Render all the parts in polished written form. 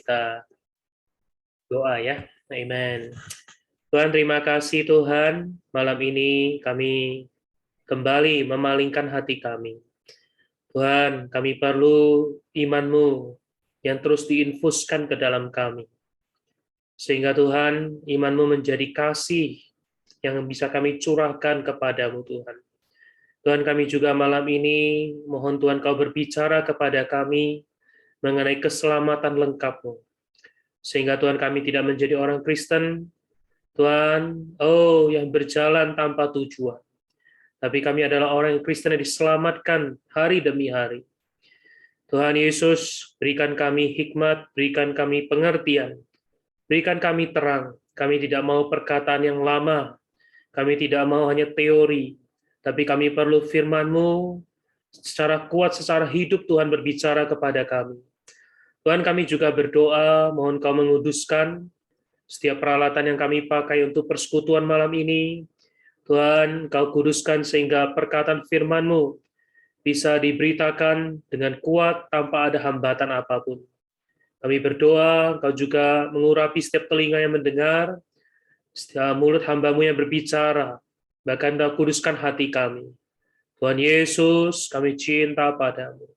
Kita doa ya. Amen. Tuhan, terima kasih Tuhan. Malam ini kami kembali memalingkan hati kami. Tuhan, kami perlu iman-Mu yang terus diinfuskan ke dalam kami. Sehingga Tuhan, iman-Mu menjadi kasih yang bisa kami curahkan kepadamu Tuhan. Tuhan, kami juga malam ini mohon Tuhan Kau berbicara kepada kami mengenai keselamatan lengkap-Mu. Sehingga Tuhan kami tidak menjadi orang Kristen, Tuhan, yang berjalan tanpa tujuan. Tapi kami adalah orang yang Kristen yang diselamatkan hari demi hari. Tuhan Yesus, berikan kami hikmat, berikan kami pengertian, berikan kami terang. Kami tidak mau perkataan yang lama, kami tidak mau hanya teori, tapi kami perlu firman-Mu secara kuat, secara hidup Tuhan berbicara kepada kami. Tuhan, kami juga berdoa, mohon Kau menguduskan setiap peralatan yang kami pakai untuk persekutuan malam ini. Tuhan, Kau kuduskan sehingga perkataan firman-Mu bisa diberitakan dengan kuat tanpa ada hambatan apapun. Kami berdoa, Kau juga mengurapi setiap telinga yang mendengar, setiap mulut hamba-Mu yang berbicara, bahkan Kau kuduskan hati kami. Tuhan Yesus, kami cinta padamu.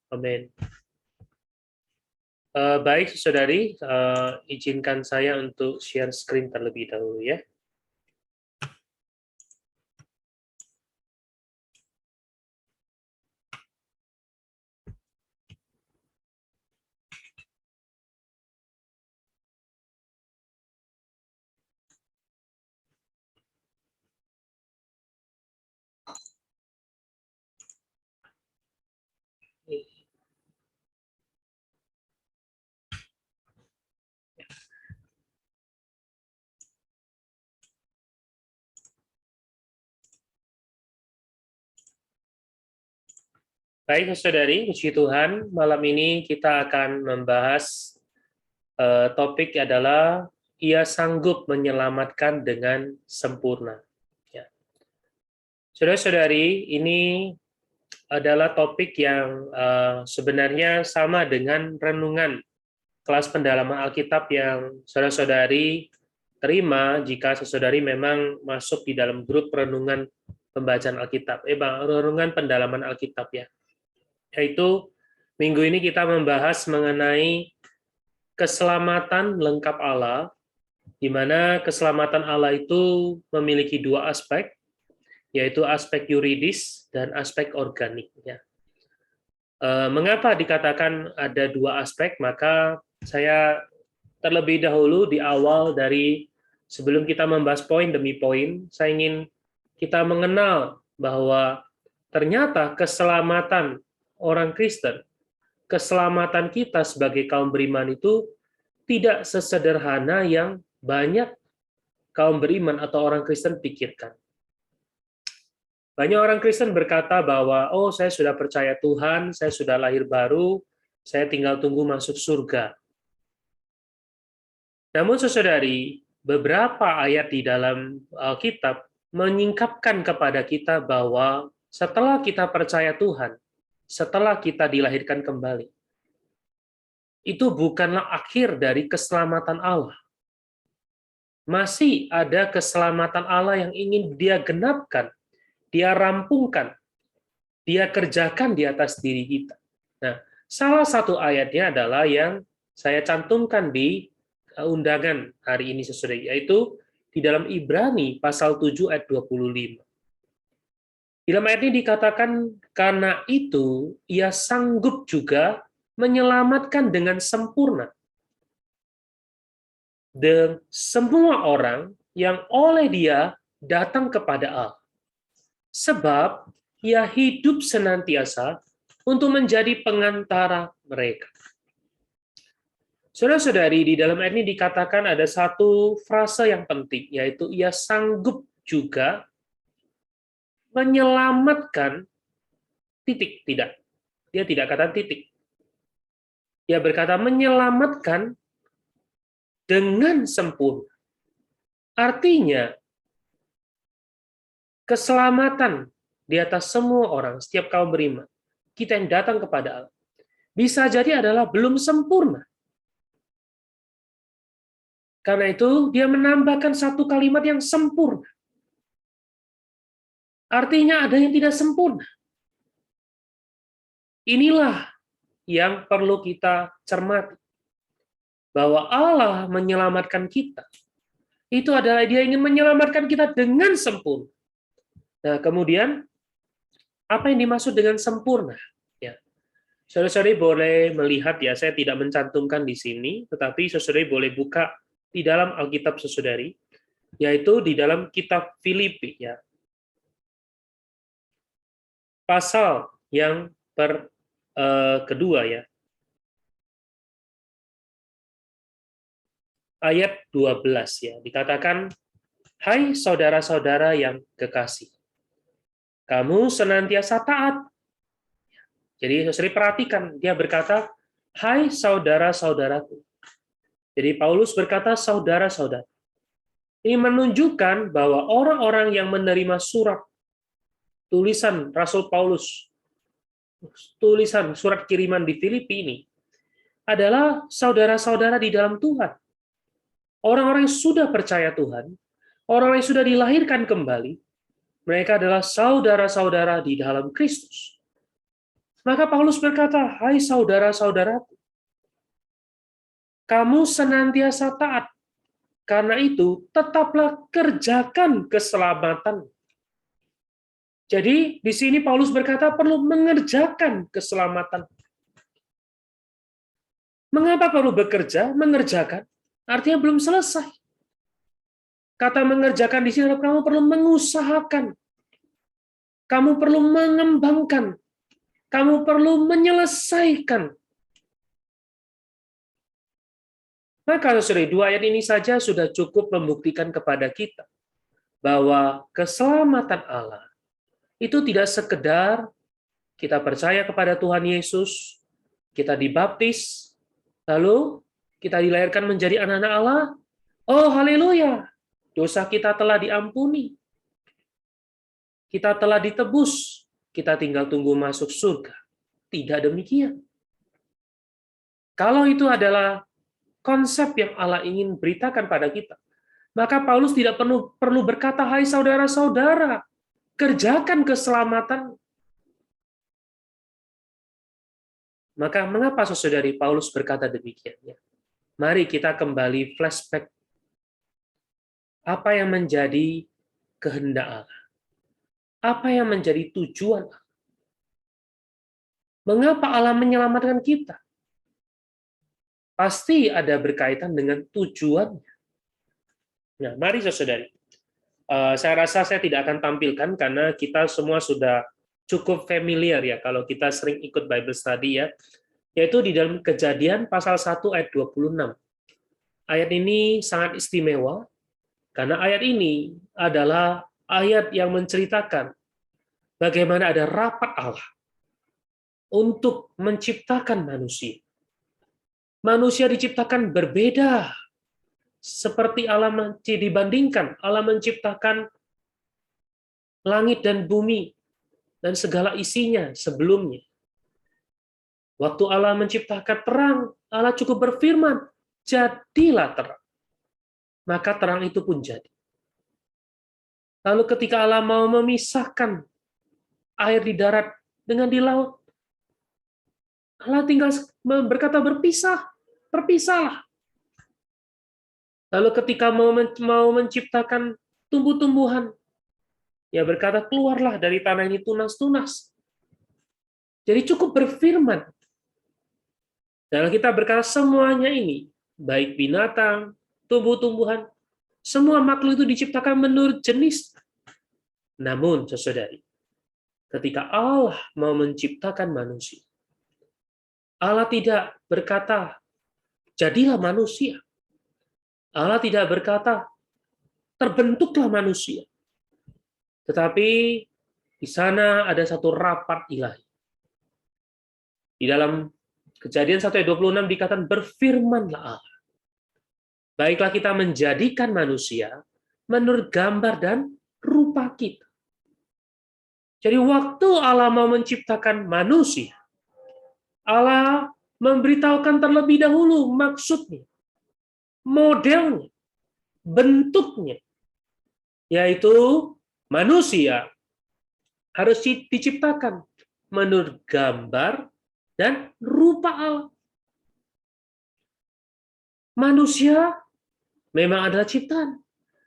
Amin. Baik, saudari, izinkan saya untuk share screen terlebih dahulu ya. Baik, saudari, puji Tuhan, malam ini kita akan membahas topik adalah ia sanggup menyelamatkan dengan sempurna. Ya. Saudara-saudari, ini adalah topik yang sebenarnya sama dengan renungan kelas pendalaman Alkitab yang saudara-saudari terima jika saudari memang masuk di dalam grup renungan pembacaan Alkitab, renungan pendalaman Alkitab ya. Yaitu minggu ini kita membahas mengenai keselamatan lengkap Allah, di mana keselamatan Allah itu memiliki dua aspek, yaitu aspek yuridis dan aspek organik. Ya. Mengapa dikatakan ada dua aspek? Maka saya terlebih dahulu di awal dari sebelum kita membahas poin demi poin, saya ingin kita mengenal bahwa ternyata keselamatan orang Kristen, keselamatan kita sebagai kaum beriman itu tidak sesederhana yang banyak kaum beriman atau orang Kristen pikirkan. Banyak orang Kristen berkata bahwa, saya sudah percaya Tuhan, saya sudah lahir baru, saya tinggal tunggu masuk surga. Namun saudari, beberapa ayat di dalam Alkitab menyingkapkan kepada kita bahwa setelah kita percaya Tuhan, setelah kita dilahirkan kembali, itu bukanlah akhir dari keselamatan Allah. Masih ada keselamatan Allah yang ingin Dia genapkan, Dia rampungkan, Dia kerjakan di atas diri kita. Nah, salah satu ayatnya adalah yang saya cantumkan di undangan hari ini sesudah, yaitu di dalam Ibrani pasal 7 ayat 25. Di dalam ayat ini dikatakan, karena itu ia sanggup juga menyelamatkan dengan sempurna dan semua orang yang oleh Dia datang kepada Allah. Sebab ia hidup senantiasa untuk menjadi pengantara mereka. Saudara-saudari, di dalam ayat ini dikatakan ada satu frase yang penting, yaitu ia sanggup juga menyelamatkan titik. Tidak. Dia tidak kata titik. Dia berkata menyelamatkan dengan sempurna. Artinya, keselamatan di atas semua orang, setiap kaum beriman, kita yang datang kepada Allah, bisa jadi adalah belum sempurna. Karena itu dia menambahkan satu kalimat yang sempurna. Artinya ada yang tidak sempurna. Inilah yang perlu kita cermati. Bahwa Allah menyelamatkan kita. Itu adalah dia ingin menyelamatkan kita dengan sempurna. Nah, kemudian apa yang dimaksud dengan sempurna? Ya. Saudara-saudari boleh melihat ya, saya tidak mencantumkan di sini, tetapi saudari boleh buka di dalam Alkitab saudari, yaitu di dalam kitab Filipi ya. Pasal yang kedua ya. Ayat 12 ya, dikatakan, "Hai saudara-saudara yang kekasih, kamu senantiasa taat." Jadi saudari perhatikan, dia berkata, "Hai saudara-saudaraku." Jadi Paulus berkata saudara-saudara. Ini menunjukkan bahwa orang-orang yang menerima surat tulisan Rasul Paulus, tulisan surat kiriman di Filipi ini, adalah saudara-saudara di dalam Tuhan. Orang-orang yang sudah percaya Tuhan, orang yang sudah dilahirkan kembali, mereka adalah saudara-saudara di dalam Kristus. Maka Paulus berkata, "Hai saudara-saudaraku, kamu senantiasa taat. Karena itu, tetaplah kerjakan keselamatan." Jadi, di sini Paulus berkata perlu mengerjakan keselamatan. Mengapa perlu bekerja? Mengerjakan. Artinya belum selesai. Kata mengerjakan di sini adalah kamu perlu mengusahakan. Kamu perlu mengembangkan. Kamu perlu menyelesaikan. Maka saudara, dua ayat ini saja sudah cukup membuktikan kepada kita bahwa keselamatan Allah itu tidak sekedar kita percaya kepada Tuhan Yesus, kita dibaptis, lalu kita dilahirkan menjadi anak-anak Allah. Oh, haleluya. Dosa kita telah diampuni. Kita telah ditebus. Kita tinggal tunggu masuk surga. Tidak demikian. Kalau itu adalah konsep yang Allah ingin beritakan pada kita, maka Paulus tidak perlu berkata, "Hai saudara-saudara, kerjakan keselamatan." Maka mengapa saudari Paulus berkata demikian? Mari kita kembali flashback. Apa yang menjadi kehendak Allah? Apa yang menjadi tujuan Allah? Mengapa Allah menyelamatkan kita? Pasti ada berkaitan dengan tujuannya. Nah, mari saudari. Saya rasa saya tidak akan tampilkan karena kita semua sudah cukup familiar ya kalau kita sering ikut Bible study ya. Yaitu di dalam Kejadian pasal 1 ayat 26. Ayat ini sangat istimewa karena ayat ini adalah ayat yang menceritakan bagaimana ada rapat Allah untuk menciptakan manusia. Manusia diciptakan berbeda seperti Allah dibandingkan Allah menciptakan langit dan bumi dan segala isinya sebelumnya. Waktu Allah menciptakan terang, Allah cukup berfirman, "Jadilah terang." Maka terang itu pun jadi. Lalu ketika Allah mau memisahkan air di darat dengan di laut, Allah tinggal berkata berpisah, terpisahlah. Lalu ketika mau menciptakan tumbuh-tumbuhan, ya berkata keluarlah dari tanah ini tunas-tunas. Jadi cukup berfirman. Dan kita berkata semuanya ini, baik binatang, tumbuh-tumbuhan, semua makhluk itu diciptakan menurut jenis. Namun, saudari, ketika Allah mau menciptakan manusia, Allah tidak berkata, "Jadilah manusia." Allah tidak berkata, "Terbentuklah manusia." Tetapi di sana ada satu rapat ilahi. Di dalam Kejadian 1 ayat 26 dikatakan, "Berfirmanlah Allah. Baiklah kita menjadikan manusia menurut gambar dan rupa kita." Jadi waktu Allah mau menciptakan manusia, Allah memberitahukan terlebih dahulu maksudnya, modelnya. bentuknya, yaitu manusia harus diciptakan menurut gambar dan rupa Allah. Manusia memang adalah ciptaan,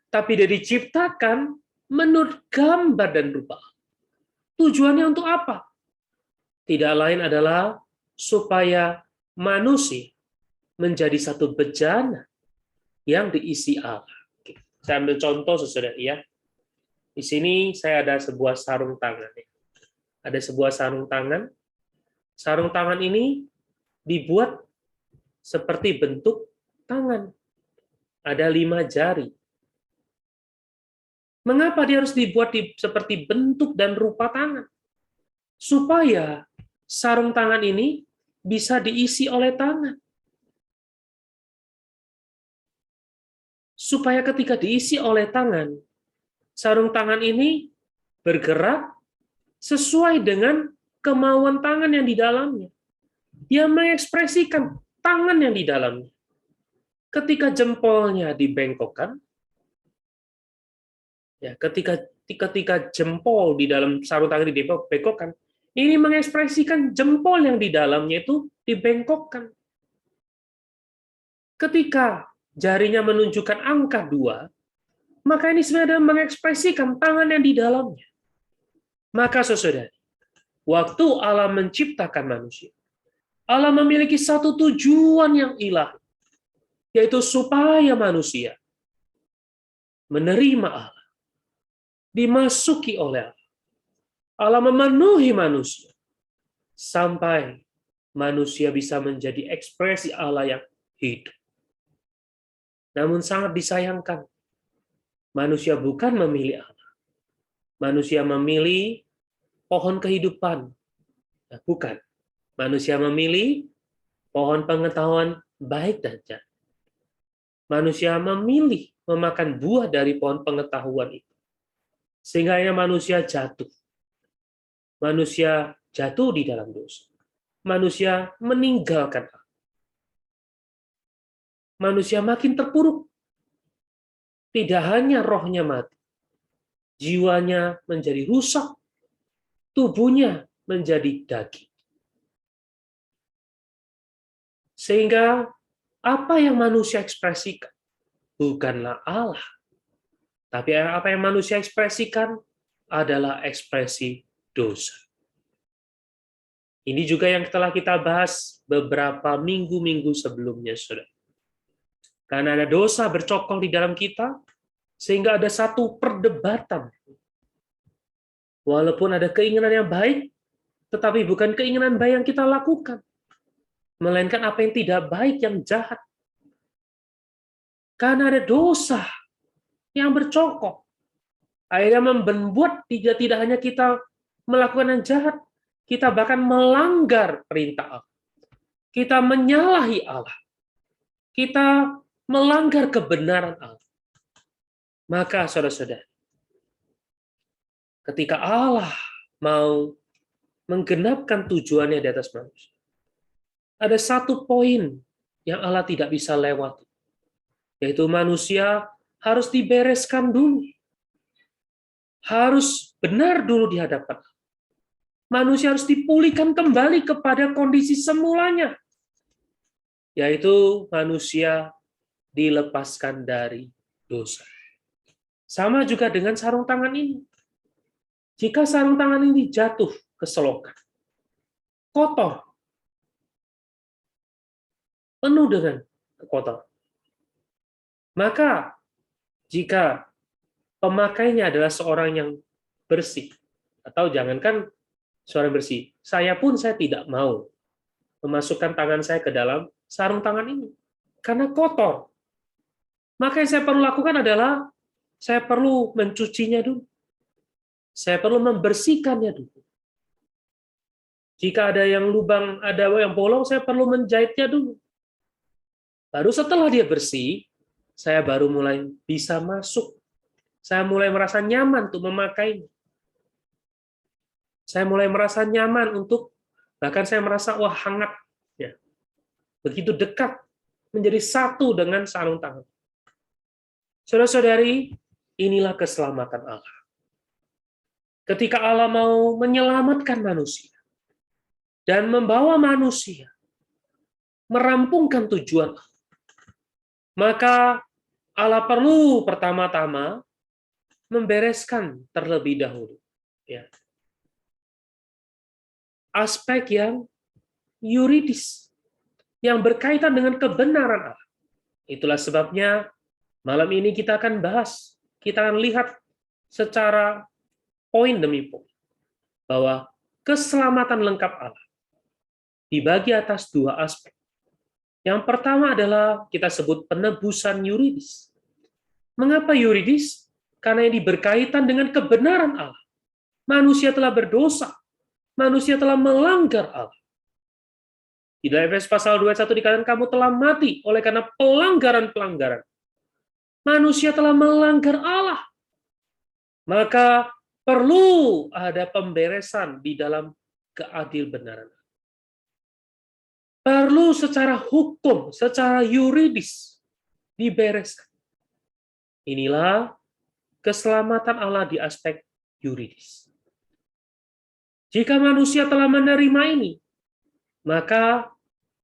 tapi dia diciptakan menurut gambar dan rupa Allah. Tujuannya untuk apa? Tidak lain adalah supaya manusia menjadi satu bejana yang diisi Allah. Saya ambil contoh, saudara ya. Di sini saya ada sebuah sarung tangan. Ada sebuah sarung tangan. Sarung tangan ini dibuat seperti bentuk tangan. Ada 5 jari. Mengapa dia harus dibuat seperti bentuk dan rupa tangan? Supaya sarung tangan ini bisa diisi oleh tangan. Supaya ketika diisi oleh tangan, sarung tangan ini bergerak sesuai dengan kemauan tangan yang di dalamnya. Dia mengekspresikan tangan yang di dalamnya. Ketika jempolnya dibengkokkan, ya, ketika jempol di dalam sarung tangan dibengkokkan, ini mengekspresikan jempol yang di dalamnya itu dibengkokkan. Ketika jarinya menunjukkan angka 2, maka ini sebenarnya mengekspresikan tangan yang di dalamnya. Maka saudara, waktu Allah menciptakan manusia, Allah memiliki satu tujuan yang ilahi, yaitu supaya manusia menerima Allah, dimasuki oleh Allah. Allah memenuhi manusia, sampai manusia bisa menjadi ekspresi Allah yang hidup. Namun sangat disayangkan, manusia bukan memilih Allah. Manusia memilih pohon kehidupan. Nah, bukan. Manusia memilih pohon pengetahuan baik dan jahat. Manusia memilih memakan buah dari pohon pengetahuan itu. Sehingga manusia jatuh. Manusia jatuh di dalam dosa. Manusia meninggalkan Allah. Manusia makin terpuruk. Tidak hanya rohnya mati, jiwanya menjadi rusak, tubuhnya menjadi daging. Sehingga apa yang manusia ekspresikan bukanlah Allah, tapi apa yang manusia ekspresikan adalah ekspresi dosa. Ini juga yang telah kita bahas beberapa minggu-minggu sebelumnya, saudara. Karena ada dosa bercokol di dalam kita, sehingga ada satu perdebatan. Walaupun ada keinginan yang baik, tetapi bukan keinginan baik yang kita lakukan, melainkan apa yang tidak baik, yang jahat. Karena ada dosa yang bercokol, akhirnya membuat tidak hanya kita melakukan yang jahat, kita bahkan melanggar perintah Allah. Kita menyalahi Allah. Kita melanggar kebenaran Allah. Maka saudara-saudara, ketika Allah mau menggenapkan tujuannya di atas manusia, ada satu poin yang Allah tidak bisa lewati, yaitu manusia harus dibereskan dulu. Harus benar dulu di hadapan Allah. Manusia harus dipulihkan kembali kepada kondisi semulanya, yaitu manusia dilepaskan dari dosa. Sama juga dengan sarung tangan ini. Jika sarung tangan ini jatuh ke selokan, kotor, penuh dengan kotoran, maka jika pemakainya adalah seorang yang bersih, atau jangankan seorang bersih, saya tidak mau memasukkan tangan saya ke dalam sarung tangan ini, karena kotor. Maka yang saya perlu lakukan adalah, saya perlu mencucinya dulu. Saya perlu membersihkannya dulu. Jika ada yang lubang, ada yang bolong, saya perlu menjahitnya dulu. Baru setelah dia bersih, saya baru mulai bisa masuk. Saya mulai merasa nyaman untuk memakainya. Saya mulai merasa nyaman untuk, bahkan saya merasa, wah hangat. Ya. Begitu dekat, menjadi satu dengan sarung tangan. Saudara-saudari, inilah keselamatan Allah. Ketika Allah mau menyelamatkan manusia dan membawa manusia merampungkan tujuan, maka Allah perlu pertama-tama membereskan terlebih dahulu, ya, aspek yang yuridis yang berkaitan dengan kebenaran Allah. Itulah sebabnya malam ini kita akan bahas, kita akan lihat secara poin demi poin bahwa keselamatan lengkap Allah dibagi atas dua aspek. Yang pertama adalah kita sebut penebusan yuridis. Mengapa yuridis? Karena ini berkaitan dengan kebenaran Allah. Manusia telah berdosa. Manusia telah melanggar Allah. Di dalam Efesus pasal 21 dikatakan kamu telah mati oleh karena pelanggaran-pelanggaran. Manusia telah melanggar Allah. Maka perlu ada pemberesan di dalam keadil benaran. Perlu secara hukum, secara yuridis dibereskan. Inilah keselamatan Allah di aspek yuridis. Jika manusia telah menerima ini, maka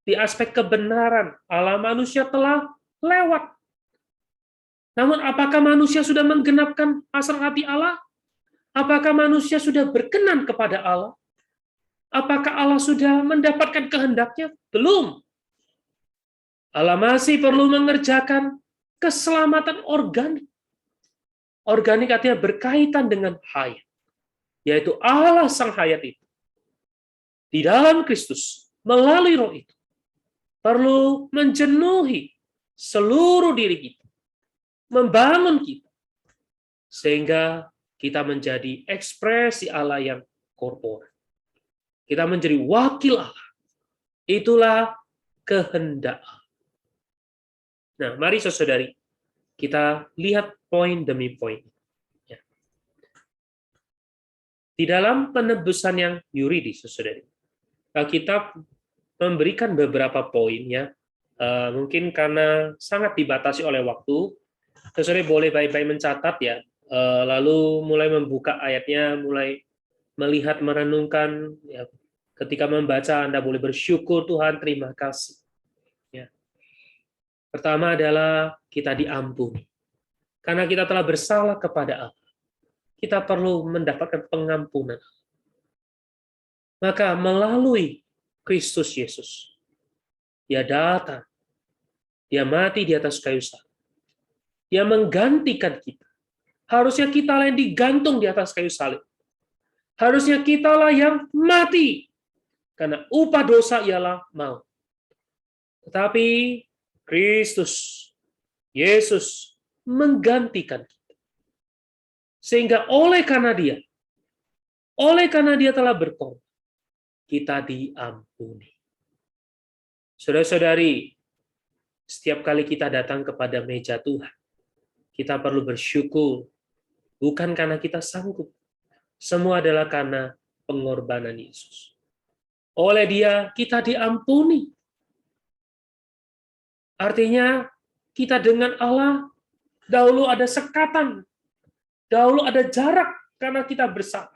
di aspek kebenaran Allah manusia telah lewat. Namun apakah manusia sudah menggenapkan hasrat hati Allah? Apakah manusia sudah berkenan kepada Allah? Apakah Allah sudah mendapatkan kehendaknya? Belum. Allah masih perlu mengerjakan keselamatan organik. Organik artinya berkaitan dengan hayat, yaitu Allah sang hayat itu. Di dalam Kristus, melalui roh itu, perlu menjenuhi seluruh diri kita, membangun kita, sehingga kita menjadi ekspresi Allah yang korporat. Kita menjadi wakil Allah. Itulah kehendak Allah. Nah, mari saudari, kita lihat poin demi poin. Ya. Di dalam penebusan yang yuridis, saudari, Alkitab memberikan beberapa poin, ya. Mungkin karena sangat dibatasi oleh waktu, saudari boleh baik-baik mencatat, ya. Lalu mulai membuka ayatnya, mulai melihat, merenungkan, ya. Ketika membaca, Anda boleh bersyukur, Tuhan, terima kasih. Ya. Pertama adalah kita diampuni. Karena kita telah bersalah kepada Allah. Kita perlu mendapatkan pengampunan. Maka melalui Kristus Yesus, Dia datang, Dia mati di atas kayu salib. Dia menggantikan kita. Harusnya kita lah yang digantung di atas kayu salib. Harusnya kita lah yang mati. Karena upah dosa ialah maut. Tetapi Kristus, Yesus, menggantikan kita. Sehingga oleh karena Dia telah berkorban, kita diampuni. Saudara-saudari, setiap kali kita datang kepada meja Tuhan, kita perlu bersyukur, bukan karena kita sanggup. Semua adalah karena pengorbanan Yesus. Oleh Dia, kita diampuni. Artinya, kita dengan Allah, dahulu ada sekatan, dahulu ada jarak karena kita bersalah.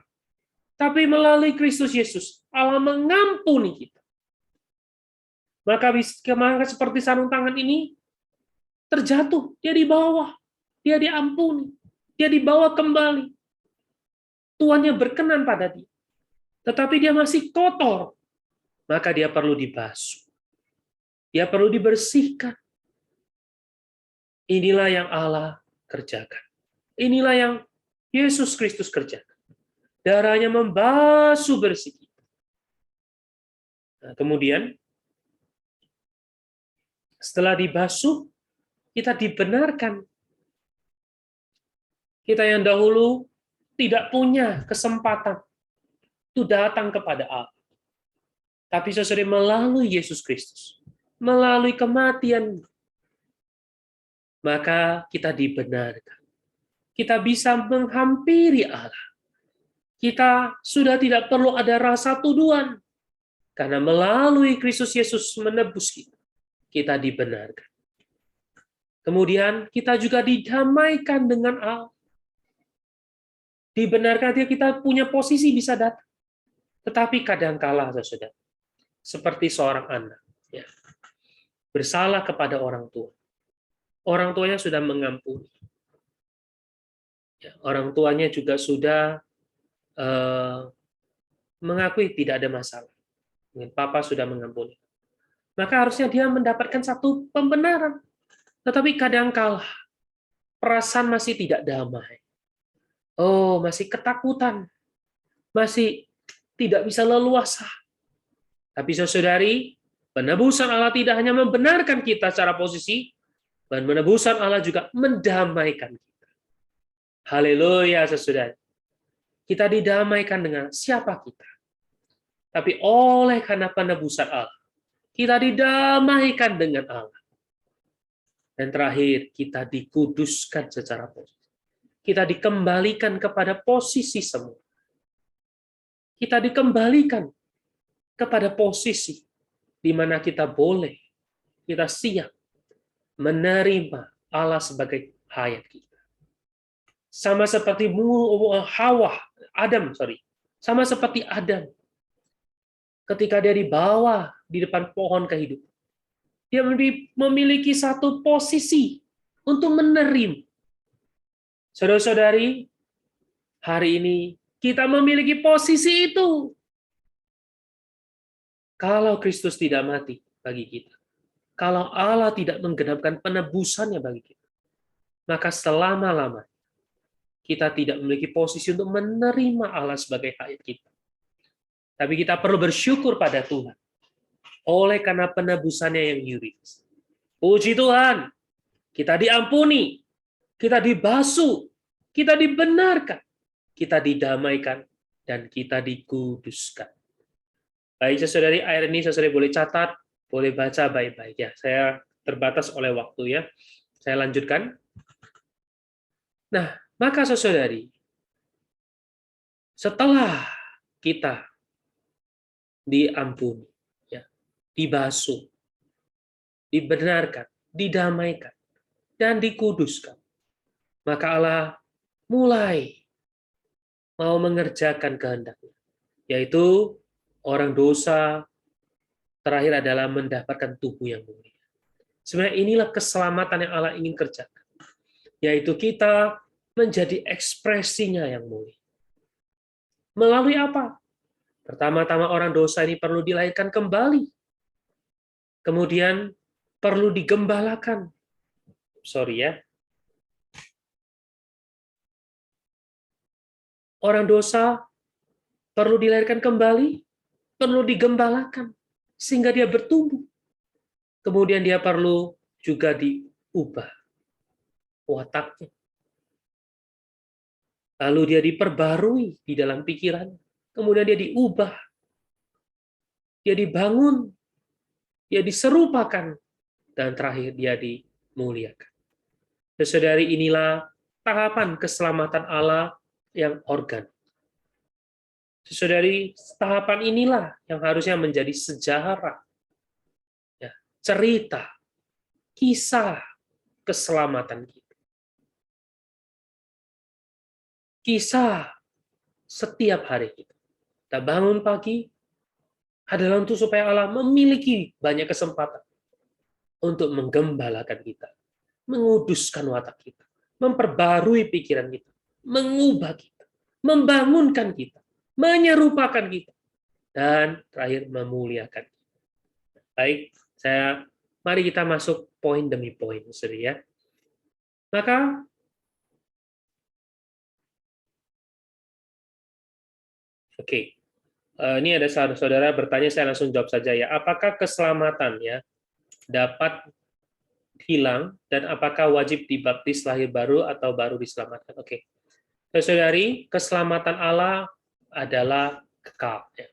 Tapi melalui Kristus Yesus, Allah mengampuni kita. Maka seperti sarung tangan ini, terjatuh, dia di bawah, dia diampuni, dia dibawa kembali. Tuannya berkenan pada dia. Tetapi dia masih kotor, maka dia perlu dibasuh. Dia perlu dibersihkan. Inilah yang Allah kerjakan. Inilah yang Yesus Kristus kerjakan. Darahnya membasuh bersih kita. Nah, kemudian, setelah dibasuh, kita dibenarkan. Kita yang dahulu tidak punya kesempatan itu datang kepada Allah. Tapi saudara, melalui Yesus Kristus, melalui kematian, maka kita dibenarkan. Kita bisa menghampiri Allah. Kita sudah tidak perlu ada rasa tuduhan. Karena melalui Kristus Yesus menebus kita, kita dibenarkan. Kemudian kita juga didamaikan dengan Allah. Dibenarkan kita punya posisi bisa datang. Tetapi kadangkala, saudara, seperti seorang anak, ya, bersalah kepada orang tua. Orang tuanya sudah mengampuni. Ya, orang tuanya juga sudah mengakui tidak ada masalah. Papa sudah mengampuni. Maka harusnya dia mendapatkan satu pembenaran. Tetapi kadangkala perasaan masih tidak damai. Oh, masih ketakutan. Masih tidak bisa leluasa. Tapi saudari, penebusan Allah tidak hanya membenarkan kita secara posisi, dan penebusan Allah juga mendamaikan kita. Haleluya, saudari. Kita didamaikan dengan siapa kita. Tapi oleh karena penebusan Allah, kita didamaikan dengan Allah. Dan terakhir, kita dikuduskan secara posisi. Kita dikembalikan kepada posisi semula. Kita dikembalikan kepada posisi di mana kita boleh, kita siap menerima Allah sebagai hayat kita. Sama seperti sama seperti Adam. Ketika dia dibawa di depan pohon kehidupan, dia memiliki satu posisi untuk menerima. Saudara-saudari, hari ini kita memiliki posisi itu. Kalau Kristus tidak mati bagi kita, kalau Allah tidak menggenapkan penebusannya bagi kita, maka selama-lamanya kita tidak memiliki posisi untuk menerima Allah sebagai hayat kita. Tapi kita perlu bersyukur pada Tuhan oleh karena penebusannya yang yuridis. Puji Tuhan, kita diampuni, kita dibasuh, kita dibenarkan, kita didamaikan, dan kita dikuduskan. Baik, saudari, ayat ini saudari boleh catat, boleh baca baik-baik ya. Saya terbatas oleh waktu ya. Saya lanjutkan. Nah, maka saudari, setelah kita diampuni, ya, dibasuh, dibenarkan, didamaikan, dan dikuduskan, maka Allah mulai mau mengerjakan kehendaknya, yaitu orang dosa terakhir adalah mendapatkan tubuh yang mulia. Sebenarnya inilah keselamatan yang Allah ingin kerjakan, yaitu kita menjadi ekspresinya yang mulia. Melalui apa? Pertama-tama orang dosa ini perlu dilahirkan kembali. Kemudian perlu digembalakan. Sorry ya. Orang dosa perlu dilahirkan kembali, perlu digembalakan, sehingga dia bertumbuh. Kemudian dia perlu juga diubah wataknya. Lalu dia diperbarui di dalam pikiran. Kemudian dia diubah. Dia dibangun. Dia diserupakan. Dan terakhir dia dimuliakan. Saudari, inilah tahapan keselamatan Allah yang organ. Saudari, tahapan inilah yang harusnya menjadi sejarah, ya, cerita, kisah keselamatan kita. Kisah setiap hari kita. Kita bangun pagi adalah untuk supaya Allah memiliki banyak kesempatan untuk menggembalakan kita, menguduskan watak kita, memperbarui pikiran kita, mengubah kita, membangunkan kita, menyerupakan kita, dan terakhir memuliakan kita. Baik, mari kita masuk poin demi poin, saudara ya. Maka oke. Ini ada saudara bertanya, saya langsung jawab saja ya. Apakah keselamatan ya dapat hilang dan apakah wajib dibaptis lahir baru atau baru diselamatkan? Oke. Saudari, keselamatan Allah adalah kekal. Ya.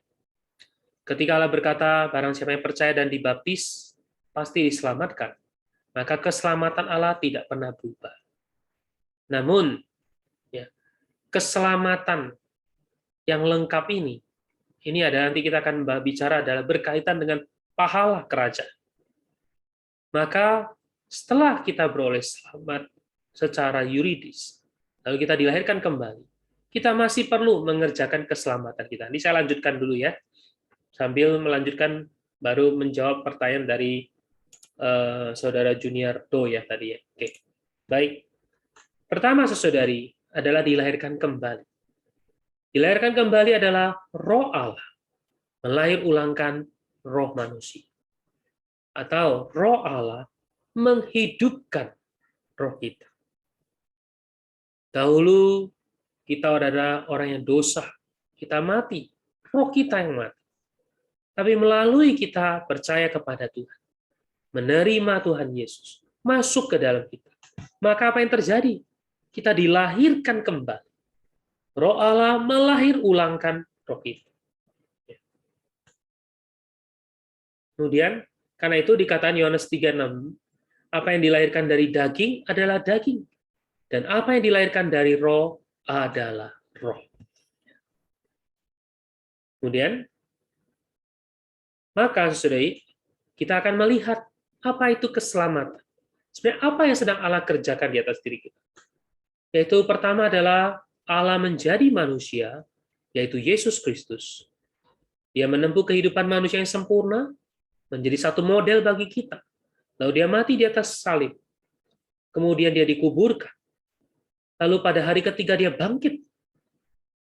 Ketika Allah berkata, barang siapa yang percaya dan dibaptis, pasti diselamatkan. Maka keselamatan Allah tidak pernah berubah. Namun, ya, keselamatan yang lengkap ini ada nanti kita akan bicara adalah berkaitan dengan pahala kerajaan. Maka setelah kita beroleh selamat secara yuridis, lalu kita dilahirkan kembali, kita masih perlu mengerjakan keselamatan kita. Ini saya lanjutkan dulu ya, sambil melanjutkan baru menjawab pertanyaan dari saudara Junior Do ya tadi ya. Oke, baik. Pertama, saudari, adalah dilahirkan kembali. Dilahirkan kembali adalah roh Allah melahir ulangkan roh manusia. Atau roh Allah menghidupkan roh kita. Dahulu kita adalah orang yang dosa, kita mati, roh kita yang mati. Tapi melalui kita percaya kepada Tuhan, menerima Tuhan Yesus, masuk ke dalam kita. Maka apa yang terjadi? Kita dilahirkan kembali. Roh Allah melahir ulangkan roh kita. Kemudian, karena itu dikatakan Yohanes 3:6, apa yang dilahirkan dari daging adalah daging. Dan apa yang dilahirkan dari roh adalah roh. Kemudian, maka saudari, kita akan melihat apa itu keselamatan. Sebenarnya apa yang sedang Allah kerjakan di atas diri kita? Yaitu pertama adalah Allah menjadi manusia, yaitu Yesus Kristus. Dia menempuh kehidupan manusia yang sempurna, menjadi satu model bagi kita. Lalu dia mati di atas salib. Kemudian dia dikuburkan. Lalu pada hari ketiga dia bangkit.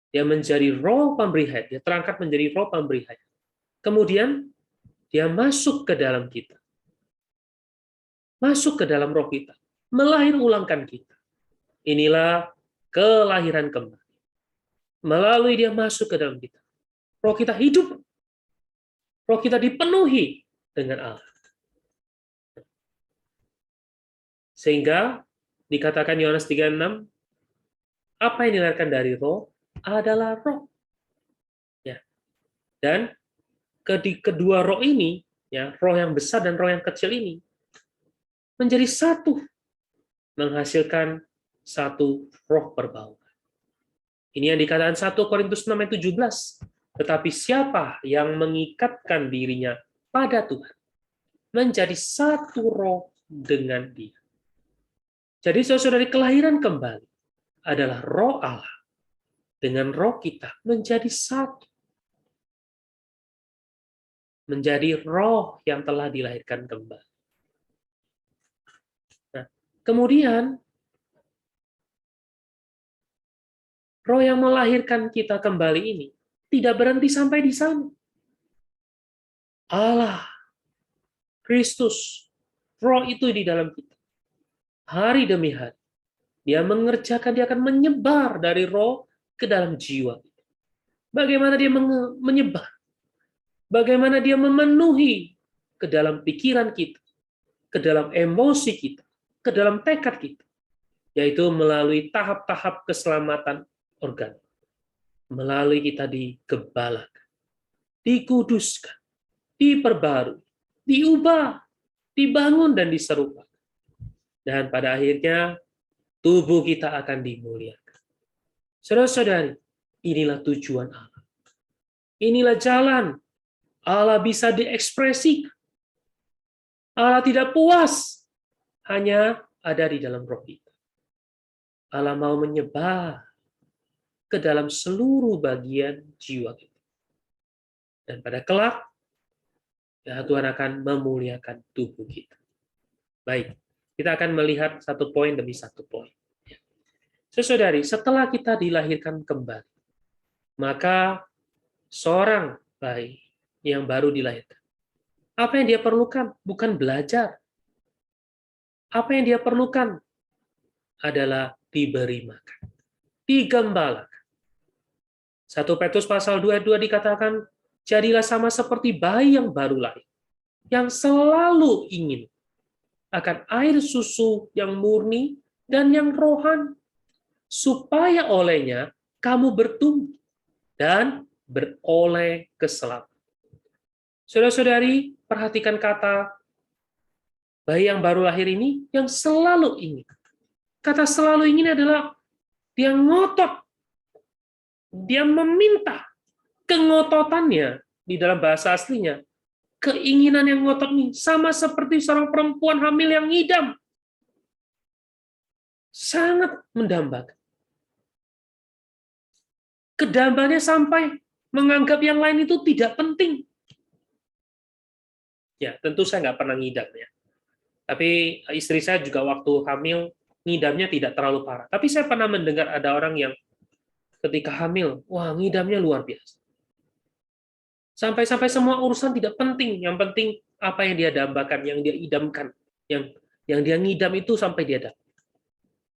Dia menjadi roh pemberi hayat. Dia terangkat menjadi roh pemberi hayat. Kemudian dia masuk ke dalam kita. Masuk ke dalam roh kita. Melahir ulangkan kita. Inilah kelahiran kembali. Melalui dia masuk ke dalam kita. Roh kita hidup. Roh kita dipenuhi dengan Allah. Sehingga dikatakan Yohanes 3:6, apa yang dilahirkan dari roh adalah roh. Ya. Dan kedua roh ini, ya, roh yang besar dan roh yang kecil ini, menjadi satu, menghasilkan satu roh perbauran. Ini yang dikatakan 1 Korintus 6:17. Tetapi siapa yang mengikatkan dirinya pada Tuhan, menjadi satu roh dengan Dia. Jadi saudara, kelahiran kembali adalah roh Allah dengan roh kita menjadi satu. Menjadi roh yang telah dilahirkan kembali. Nah, kemudian roh yang melahirkan kita kembali ini tidak berhenti sampai di sana. Allah, Kristus, roh itu di dalam kita. Hari demi hari. Dia mengerjakan, dia akan menyebar dari roh ke dalam jiwa. Bagaimana dia menyebar? Bagaimana dia memenuhi ke dalam pikiran kita, ke dalam emosi kita, ke dalam tekad kita. Yaitu melalui tahap-tahap keselamatan organ. Melalui kita digembalakan, dikuduskan, diperbarui, diubah, dibangun, dan diserupakan. Dan pada akhirnya, tubuh kita akan dimuliakan. Saudara-saudari, inilah tujuan Allah. Inilah jalan Allah bisa diekspresikan. Allah tidak puas hanya ada di dalam roh kita. Allah mau menyebar ke dalam seluruh bagian jiwa kita. Dan pada kelak, ya, Tuhan akan memuliakan tubuh kita. Baik, kita akan melihat satu poin demi satu poin. Saudari, setelah kita dilahirkan kembali, maka seorang bayi yang baru dilahirkan, apa yang dia perlukan? Bukan belajar. Apa yang dia perlukan adalah diberi makan, digembalakan. 1 Petrus pasal 2:2 dikatakan, jadilah sama seperti bayi yang baru lahir, yang selalu ingin akan air susu yang murni dan yang rohani, supaya olehnya kamu bertumbuh dan beroleh keselamatan. Saudara-saudari, perhatikan kata bayi yang baru lahir ini, yang selalu ingin. Kata selalu ingin adalah dia ngotot, dia meminta. Kengototannya di dalam bahasa aslinya, keinginan yang ngotot ini sama seperti seorang perempuan hamil yang ngidam. Sangat mendambakan. Kedambaannya sampai menganggap yang lain itu tidak penting. Ya, tentu saya nggak pernah ngidam ya. Tapi istri saya juga waktu hamil, ngidamnya tidak terlalu parah. Tapi saya pernah mendengar ada orang yang ketika hamil, wah ngidamnya luar biasa. Sampai-sampai semua urusan tidak penting. Yang penting apa yang dia dambakan, yang dia idamkan. Yang dia ngidam itu sampai dia dapat.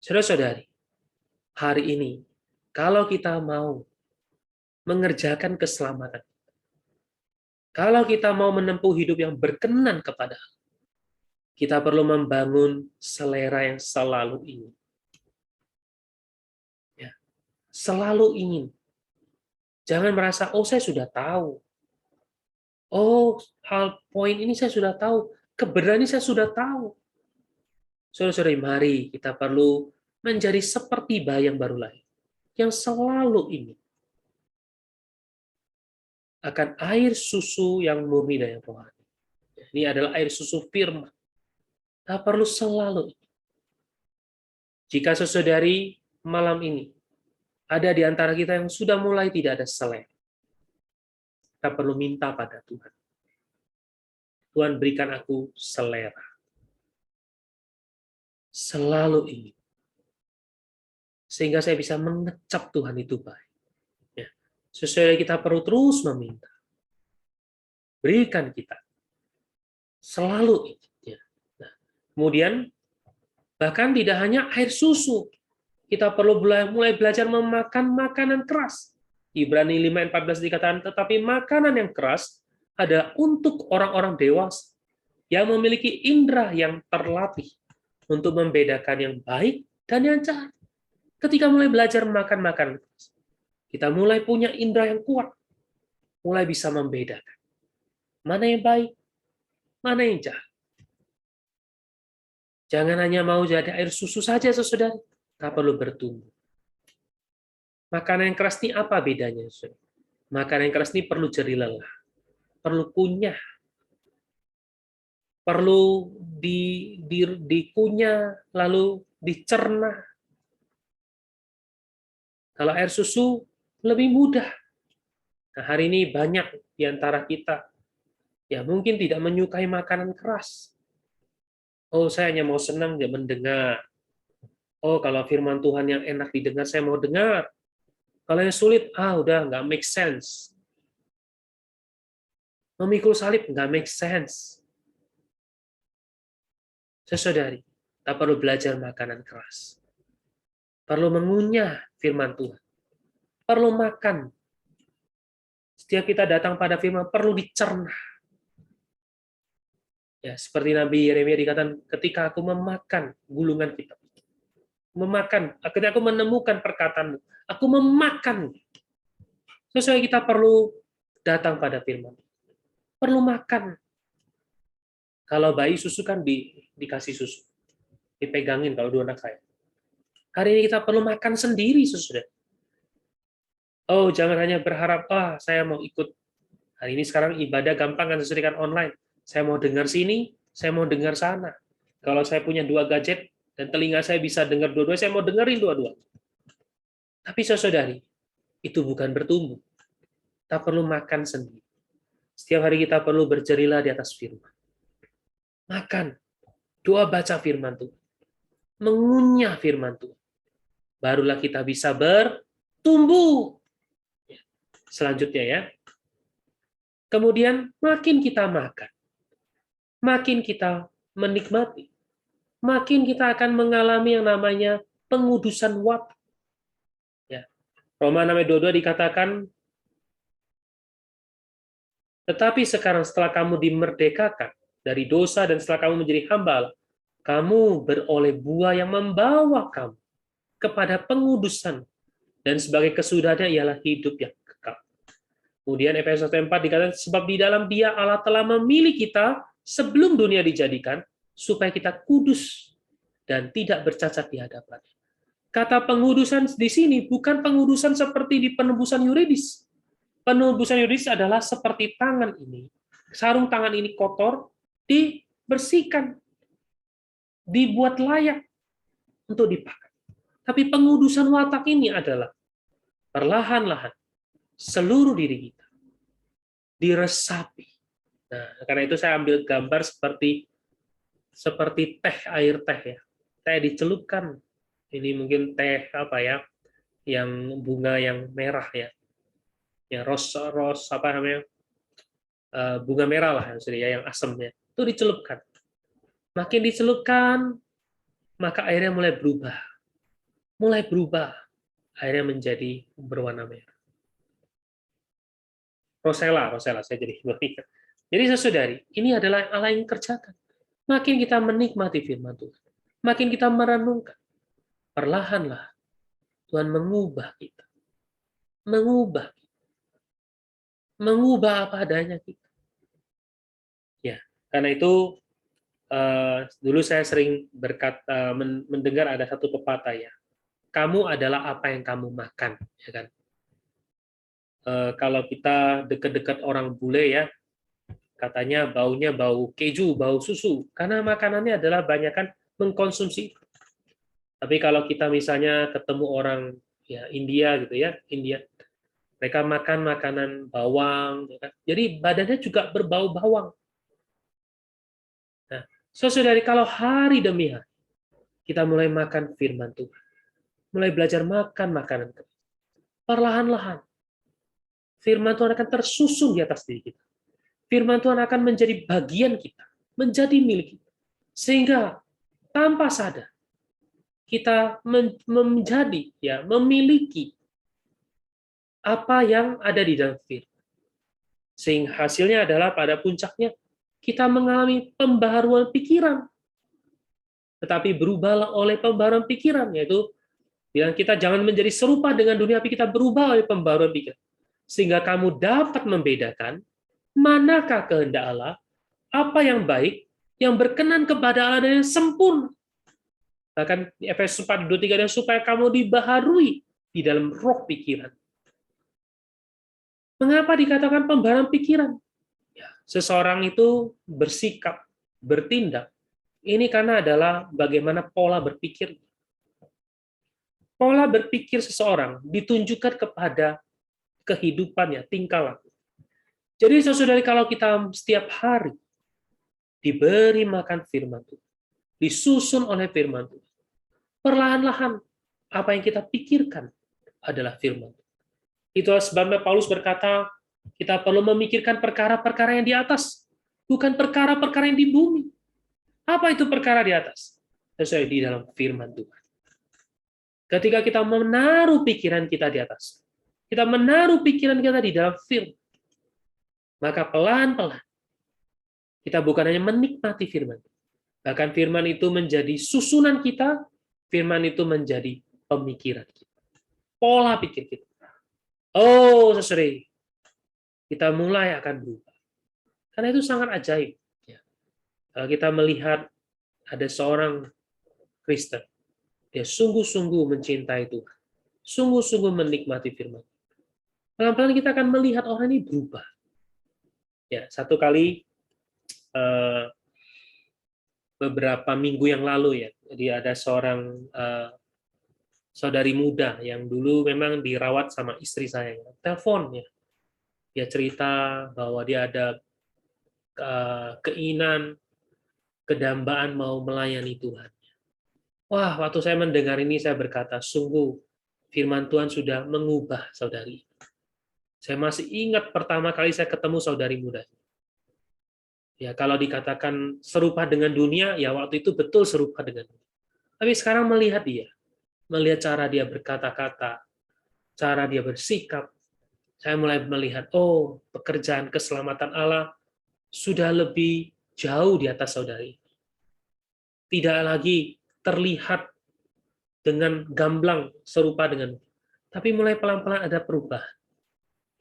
Saudara-saudari, hari ini, kalau kita mau mengerjakan keselamatan, kalau kita mau menempuh hidup yang berkenan kepada Allah, kita perlu membangun selera yang selalu ingin. Ya, selalu ingin. Jangan merasa, oh saya sudah tahu. Oh, hal poin ini saya sudah tahu. Kebenaran ini saya sudah tahu. Saudara-saudari, mari kita perlu menjadi seperti bayi yang baru lahir. Yang selalu ingin akan air susu yang murni dan yang rohani. Ini adalah air susu firman. Kita perlu selalu. Jika saudari malam ini ada di antara kita yang sudah mulai tidak ada selera, kita perlu minta pada Tuhan. Tuhan berikan aku selera. Selalu ingin. Sehingga saya bisa mengecap Tuhan itu baik. Ya. Sesuai kita perlu terus meminta. Berikan kita. Selalu ingin. Ya. Nah, kemudian, bahkan tidak hanya air susu. Kita perlu mulai belajar memakan makanan keras. Ibrani 5:14 dikatakan, tetapi makanan yang keras ada untuk orang-orang dewasa yang memiliki indera yang terlatih untuk membedakan yang baik dan yang jahat. Ketika mulai belajar makan makanan keras, kita mulai punya indera yang kuat, mulai bisa membedakan mana yang baik, mana yang jahat. Jangan hanya mau jadi air susu saja, saudara. Kita perlu bertumbuh. Makanan yang keras ini apa bedanya? Makanan yang keras ini perlu jerih lelah, perlu kunyah, perlu dikunyah, lalu dicerna. Kalau air susu lebih mudah. Nah, hari ini banyak di antara kita yang mungkin tidak menyukai makanan keras. Oh, saya hanya mau senang dia mendengar. Oh, kalau firman Tuhan yang enak didengar, saya mau dengar. Kalau yang sulit, udah nggak make sense. Memikul salib nggak make sense. Saudari, kita perlu belajar makanan keras. Perlu mengunyah firman Tuhan. Perlu makan. Setiap kita datang pada firman, perlu dicerna. Ya, seperti Nabi Yeremia dikatakan, ketika aku memakan gulungan kitab, ketika aku menemukan perkataanmu, aku memakan. Sesuai kita perlu datang pada firman. Perlu makan. Kalau bayi susu kan dikasih susu. Dipegangin kalau dua anak saya. Hari ini kita perlu makan sendiri, saudara. Oh, jangan hanya berharap, saya mau ikut. Hari ini sekarang ibadah gampang kan sesuai online. Saya mau dengar sini, saya mau dengar sana. Kalau saya punya dua gadget, dan telinga saya bisa dengar dua-dua, saya mau dengerin dua-dua. Tapi saudari, itu bukan bertumbuh. Kita perlu makan sendiri. Setiap hari kita perlu berjerilah di atas firman. Makan. Doa baca firman Tuhan. Mengunyah firman Tuhan. Barulah kita bisa bertumbuh. Selanjutnya ya. Kemudian makin kita makan, makin kita menikmati, makin kita akan mengalami yang namanya pengudusan waktu. Ya. Roma 6:22 dikatakan, tetapi sekarang setelah kamu dimerdekakan dari dosa dan setelah kamu menjadi hamba, kamu beroleh buah yang membawa kamu kepada pengudusan, dan sebagai kesudahannya ialah hidup yang kekal. Kemudian Efesus 1:4 dikatakan, sebab di dalam Dia Allah telah memilih kita sebelum dunia dijadikan, supaya kita kudus dan tidak bercacat di hadapan. Kata pengudusan di sini bukan pengudusan seperti di penebusan yuridis. Penebusan yuridis adalah seperti tangan ini. Sarung tangan ini kotor, dibersihkan, dibuat layak untuk dipakai. Tapi pengudusan watak ini adalah perlahan-lahan seluruh diri kita diresapi. Nah, karena itu saya ambil gambar seperti teh, air teh ya. Teh dicelupkan. Ini mungkin teh apa ya? Yang bunga yang merah ya. Ya ros apa namanya? Bunga merah lah yang asamnya. Itu dicelupkan. Makin dicelupkan, maka airnya mulai berubah. Mulai berubah. Airnya menjadi berwarna merah. Rosella saya jadi beringat. Jadi saudari, ini adalah Allah yang kerjakan. Makin kita menikmati firman Tuhan, makin kita merenungkan, perlahanlah Tuhan mengubah kita, mengubah, mengubah apa adanya kita. Ya, karena itu dulu saya sering berkata, mendengar ada satu pepatah ya, kamu adalah apa yang kamu makan, ya kan? Kalau kita dekat-dekat orang bule ya, katanya baunya bau keju, bau susu, karena makanannya adalah banyakkan mengkonsumsi. Tapi kalau kita misalnya ketemu orang ya India gitu ya, India, mereka makan makanan bawang, ya kan? Jadi badannya juga berbau bawang. Nah, saudari kalau hari demi hari kita mulai makan firman Tuhan, mulai belajar makan makanan Tuhan, perlahan-lahan firman Tuhan akan tersusun di atas diri kita. Firman Tuhan akan menjadi bagian kita, menjadi milik kita. Sehingga tanpa sadar kita menjadi ya memiliki apa yang ada di dalam firman. Sehingga hasilnya adalah pada puncaknya kita mengalami pembaharuan pikiran. Tetapi berubahlah oleh pembaharuan pikiran, yaitu bilang kita jangan menjadi serupa dengan dunia, tapi kita berubah oleh pembaharuan pikiran. Sehingga kamu dapat membedakan manakah kehendak Allah, apa yang baik, yang berkenan kepada Allah dan yang sempurna. Bahkan di Efesus 4:23 dan supaya kamu dibaharui di dalam roh pikiran. Mengapa dikatakan pembaharuan pikiran? Ya, seseorang itu bersikap, bertindak. Ini karena adalah bagaimana pola berpikir. Pola berpikir seseorang ditunjukkan kepada kehidupannya, tingkah laku. Jadi saudari kalau kita setiap hari diberi makan firman Tuhan, disusun oleh firman Tuhan, perlahan-lahan apa yang kita pikirkan adalah firman Tuhan. Itulah sebabnya Paulus berkata, kita perlu memikirkan perkara-perkara yang di atas, bukan perkara-perkara yang di bumi. Apa itu perkara di atas? Sesuai di dalam firman Tuhan. Ketika kita menaruh pikiran kita di atas, kita menaruh pikiran kita di dalam firman, maka pelan-pelan kita bukan hanya menikmati firman, bahkan firman itu menjadi susunan kita, firman itu menjadi pemikiran kita, pola pikir kita. Oh, sesuai, kita mulai akan berubah. Karena itu sangat ajaib. Kalau kita melihat ada seorang Kristen, dia sungguh-sungguh mencintai Tuhan, sungguh-sungguh menikmati firman. Pelan-pelan kita akan melihat orang ini berubah. Ya, satu kali beberapa minggu yang lalu ya, jadi ada seorang saudari muda yang dulu memang dirawat sama istri saya. Telepon ya, dia cerita bahwa dia ada keinginan, kedambaan mau melayani Tuhan. Wah, waktu saya mendengar ini saya berkata, sungguh firman Tuhan sudah mengubah saudari. Saya masih ingat pertama kali saya ketemu saudari muda. Ya, kalau dikatakan serupa dengan dunia, ya waktu itu betul serupa dengan dunia. Tapi sekarang melihat dia, melihat cara dia berkata-kata, cara dia bersikap, saya mulai melihat, oh, pekerjaan keselamatan Allah sudah lebih jauh di atas saudari. Tidak lagi terlihat dengan gamblang serupa dengan, tapi mulai pelan-pelan ada perubahan.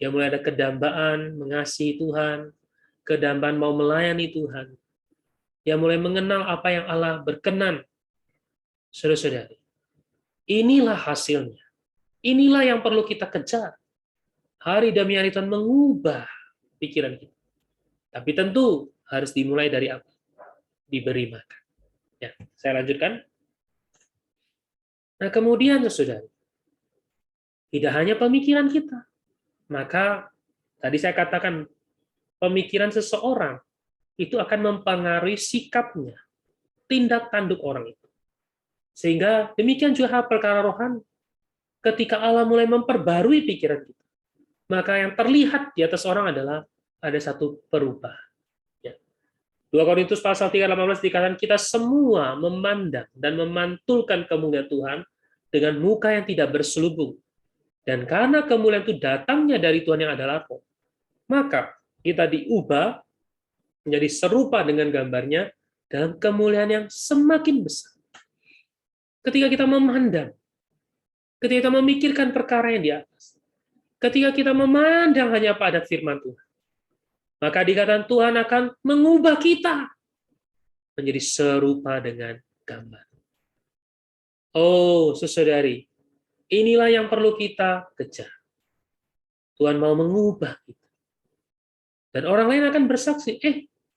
Ya mulai ada kedambaan, mengasihi Tuhan, kedambaan mau melayani Tuhan. Ya mulai mengenal apa yang Allah berkenan. Saudara-saudari, inilah hasilnya. Inilah yang perlu kita kejar. Hari demi hari Tuhan mengubah pikiran kita. Tapi tentu harus dimulai dari apa? Diberi makan. Ya, saya lanjutkan. Nah, kemudian saudara, tidak hanya pemikiran kita, maka tadi saya katakan pemikiran seseorang itu akan mempengaruhi sikapnya, tindak tanduk orang itu. Sehingga demikian juga hal perkara rohani. Ketika Allah mulai memperbarui pikiran kita, maka yang terlihat di atas orang adalah ada satu perubahan. Ya. 2 Korintus pasal 3:18 dikatakan kita semua memandang dan memantulkan kemuliaan Tuhan dengan muka yang tidak berselubung. Dan karena kemuliaan itu datangnya dari Tuhan yang adalah roh, maka kita diubah menjadi serupa dengan gambarnya dalam kemuliaan yang semakin besar. Ketika kita memandang, ketika kita memikirkan perkara yang di atas, ketika kita memandang hanya pada firman Tuhan, maka dikatakan Tuhan akan mengubah kita menjadi serupa dengan gambar. Oh, saudari, inilah yang perlu kita kejar. Tuhan mau mengubah kita. Dan orang lain akan bersaksi,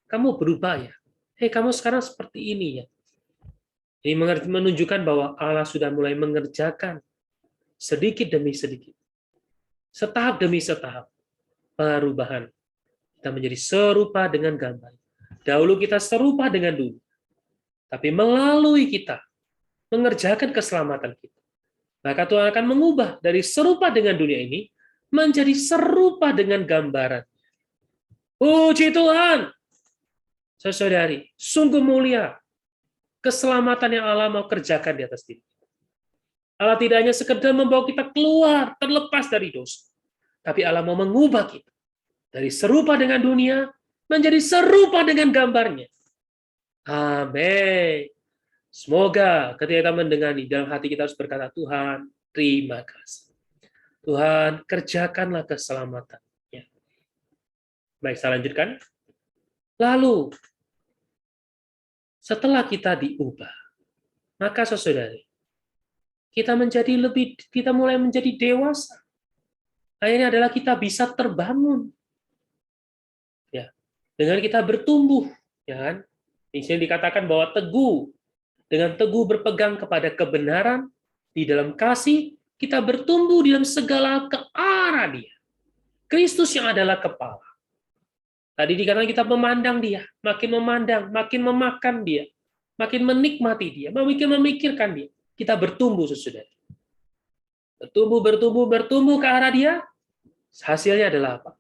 kamu berubah ya. Kamu sekarang seperti ini ya. Ini menunjukkan bahwa Allah sudah mulai mengerjakan sedikit demi sedikit, setahap demi setahap, perubahan. Kita menjadi serupa dengan gambar. Dahulu kita serupa dengan dunia. Tapi melalui kita mengerjakan keselamatan kita, maka Tuhan akan mengubah dari serupa dengan dunia ini menjadi serupa dengan gambaran. Puji Tuhan! Saudari, sungguh mulia keselamatan yang Allah mau kerjakan di atas diri. Allah tidak hanya sekedar membawa kita keluar, terlepas dari dosa. Tapi Allah mau mengubah kita. Dari serupa dengan dunia, menjadi serupa dengan gambarnya. Amin. Semoga ketika kita mendengar di dalam hati kita harus berkata, Tuhan, terima kasih. Tuhan, kerjakanlah keselamatan. Ya. Baik, saya lanjutkan. Lalu, setelah kita diubah, maka saudari, kita mulai menjadi dewasa. Akhirnya adalah kita bisa terbangun. Ya, dengan kita bertumbuh, ya kan? Di sini dikatakan bahwa dengan teguh berpegang kepada kebenaran di dalam kasih, kita bertumbuh dalam segala ke arah Dia. Kristus yang adalah kepala. Tadi dikatakan kita memandang Dia, makin memakan Dia, makin menikmati Dia, makin memikirkan Dia. Kita bertumbuh sesudah. Bertumbuh ke arah Dia. Hasilnya adalah apa?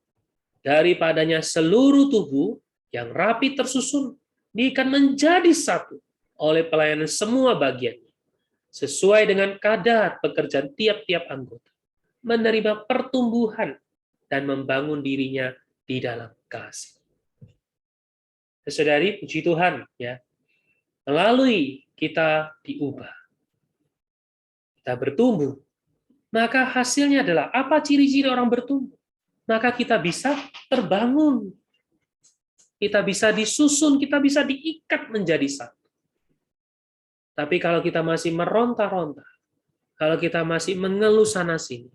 Daripadanya seluruh tubuh yang rapi tersusun akan menjadi satu oleh pelayanan semua bagiannya, sesuai dengan kadar pekerjaan tiap-tiap anggota, menerima pertumbuhan dan membangun dirinya di dalam kasih. Saudari, puji Tuhan, ya. Melalui kita diubah, kita bertumbuh, maka hasilnya adalah apa ciri-ciri orang bertumbuh? Maka kita bisa terbangun, kita bisa disusun, kita bisa diikat menjadi satu. Tapi kalau kita masih meronta-ronta, kalau kita masih mengeluh sana-sini,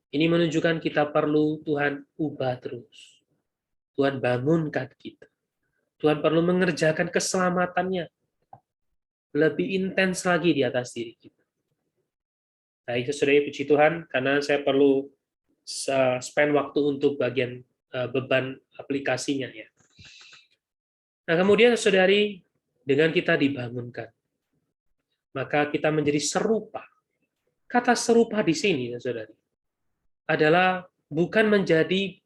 ini menunjukkan kita perlu Tuhan ubah terus. Tuhan bangunkan kita. Tuhan perlu mengerjakan keselamatannya lebih intens lagi di atas diri kita. Baik, saudara, puji Tuhan, karena saya perlu spend waktu untuk bagian beban aplikasinya ya. Nah, kemudian saudari, dengan kita dibangunkan, maka kita menjadi serupa. Kata serupa di sini, saudari, adalah bukan menjadi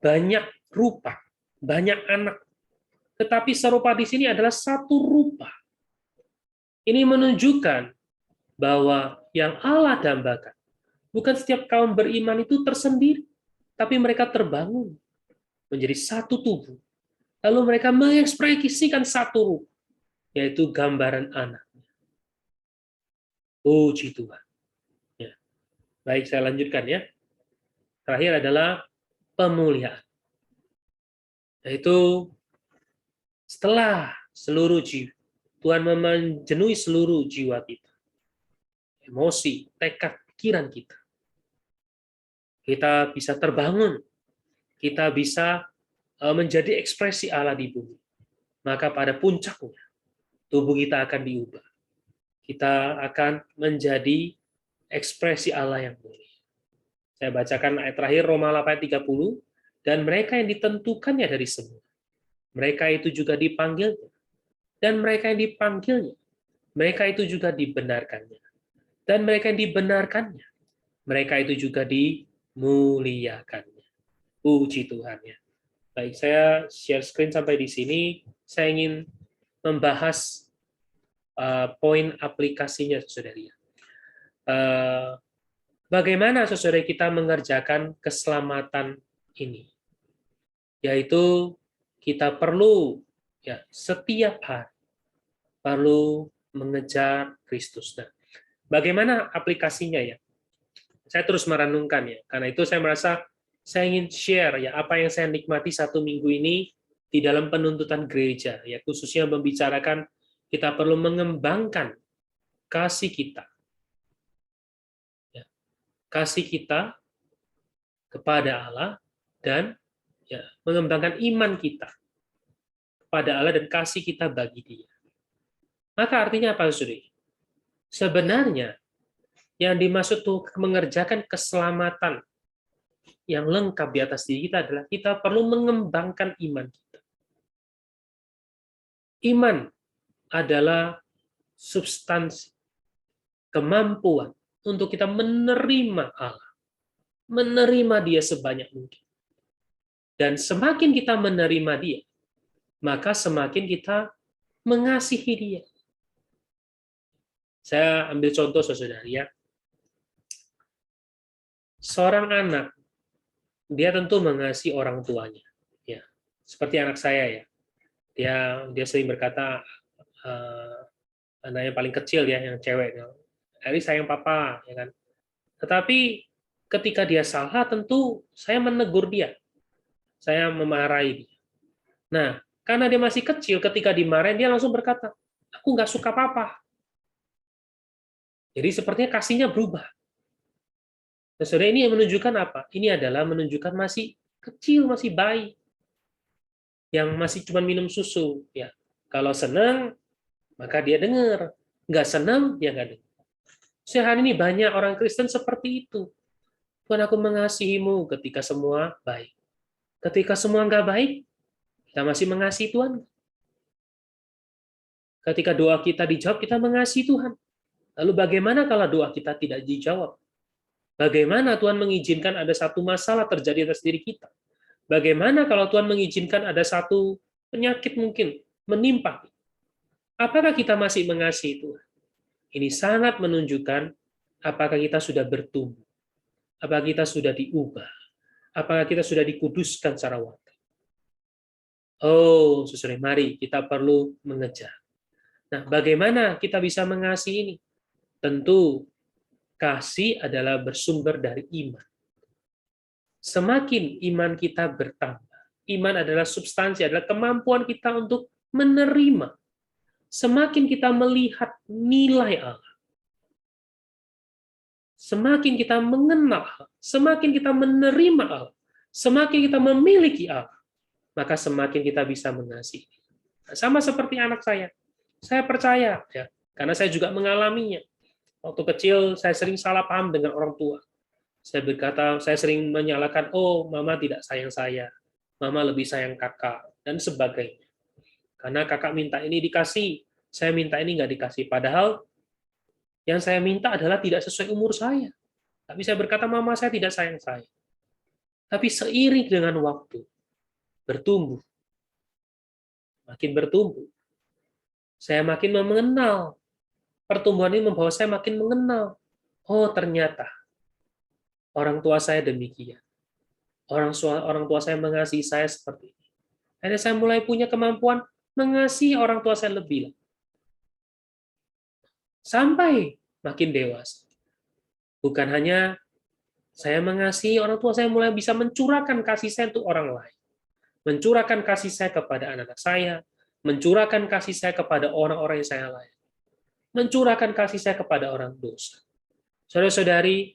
banyak rupa, banyak anak, tetapi serupa di sini adalah satu rupa. Ini menunjukkan bahwa yang Allah dambakan, bukan setiap kaum beriman itu tersendiri, tapi mereka terbangun menjadi satu tubuh. Lalu mereka mengekspresikan satu rupa, yaitu gambaran anak. Puji Tuhan. Ya. Baik, saya lanjutkan ya. Terakhir adalah pemuliaan. Yaitu setelah seluruh jiwa, Tuhan menjenuhi seluruh jiwa kita. Emosi, tekad, pikiran kita. Kita bisa terbangun. Kita bisa menjadi ekspresi Allah di bumi. Maka pada puncaknya, tubuh kita akan diubah. kita akan menjadi ekspresi Allah yang mulia. Saya bacakan ayat terakhir Roma 8 ayat 30, dan mereka yang ditentukannya dari semua, mereka itu juga dipanggilnya, dan mereka yang dipanggilnya, mereka itu juga dibenarkannya, dan mereka yang dibenarkannya, mereka itu juga dimuliakannya. Puji Tuhan ya. Baik, saya share screen sampai di sini. Saya ingin membahas poin aplikasinya, saudari. Bagaimana saudara kita mengerjakan keselamatan ini? Yaitu kita perlu ya setiap hari perlu mengejar Kristus. Nah, bagaimana aplikasinya ya? Saya terus merenungkan ya. Karena itu saya merasa saya ingin share ya apa yang saya nikmati 1 minggu ini di dalam penuntutan gereja, ya khususnya membicarakan kita perlu mengembangkan kasih kita, ya, kasih kita kepada Allah dan ya mengembangkan iman kita kepada Allah dan kasih kita bagi Dia. Maka artinya apa, saudari? Sebenarnya yang dimaksud tuh mengerjakan keselamatan yang lengkap di atas diri kita adalah kita perlu mengembangkan iman kita. Iman adalah substansi, kemampuan untuk kita menerima Allah, menerima Dia sebanyak mungkin. Dan semakin kita menerima Dia, maka semakin kita mengasihi Dia. Saya ambil contoh, saudara-saudari ya. Seorang anak, dia tentu mengasihi orang tuanya. Ya, seperti anak saya ya. Dia sering berkata, anak yang paling kecil ya, yang cewek, Ari sayang papa, ya kan. Tetapi ketika dia salah, tentu saya menegur dia, saya memarahi dia. Nah, karena dia masih kecil, ketika dimarahin dia langsung berkata, aku nggak suka papa. Jadi sepertinya kasihnya berubah. Nah, saudara, ini yang menunjukkan apa? Ini adalah menunjukkan masih kecil, masih bayi, yang masih cuma minum susu. Ya, kalau senang, maka dia dengar. Nggak senang, dia nggak dengar. Hari ini banyak orang Kristen seperti itu. Tuhan, aku mengasihimu ketika semua baik. Ketika semua nggak baik, kita masih mengasihi Tuhan. Ketika doa kita dijawab, kita mengasihi Tuhan. Lalu bagaimana kalau doa kita tidak dijawab? Bagaimana Tuhan mengizinkan ada satu masalah terjadi atas diri kita? Bagaimana kalau Tuhan mengizinkan ada satu penyakit mungkin menimpa? Apakah kita masih mengasihi Tuhan? Ini sangat menunjukkan apakah kita sudah bertumbuh, apakah kita sudah diubah, apakah kita sudah dikuduskan secara watak. Oh, saudara, mari kita perlu mengejar. Nah, bagaimana kita bisa mengasihi ini? Tentu kasih adalah bersumber dari iman. Semakin iman kita bertambah, iman adalah substansi, adalah kemampuan kita untuk menerima. Semakin kita melihat nilai Allah, semakin kita mengenal, semakin kita menerima Allah, semakin kita memiliki Allah, maka semakin kita bisa mengasihi. Sama seperti anak saya percaya ya, karena saya juga mengalaminya. Waktu kecil saya sering salah paham dengan orang tua. Saya sering menyalahkan, oh mama tidak sayang saya, mama lebih sayang kakak, dan sebagainya. Karena kakak minta ini dikasih, saya minta ini nggak dikasih. Padahal yang saya minta adalah tidak sesuai umur saya. Tapi saya berkata, mama saya tidak sayang saya. Tapi seiring dengan waktu, bertumbuh, makin bertumbuh, saya makin mengenal. Pertumbuhan ini membawa saya makin mengenal. Oh ternyata orang tua saya demikian. Orang tua saya mengasihi saya seperti ini. Akhirnya saya mulai punya kemampuan mengasihi orang tua saya lebih. Sampai makin dewasa. Bukan hanya saya mengasihi orang tua, saya mulai bisa mencurahkan kasih saya untuk orang lain. Mencurahkan kasih saya kepada anak-anak saya, mencurahkan kasih saya kepada orang-orang yang saya layani. Mencurahkan kasih saya kepada orang dosa. Saudara-saudari,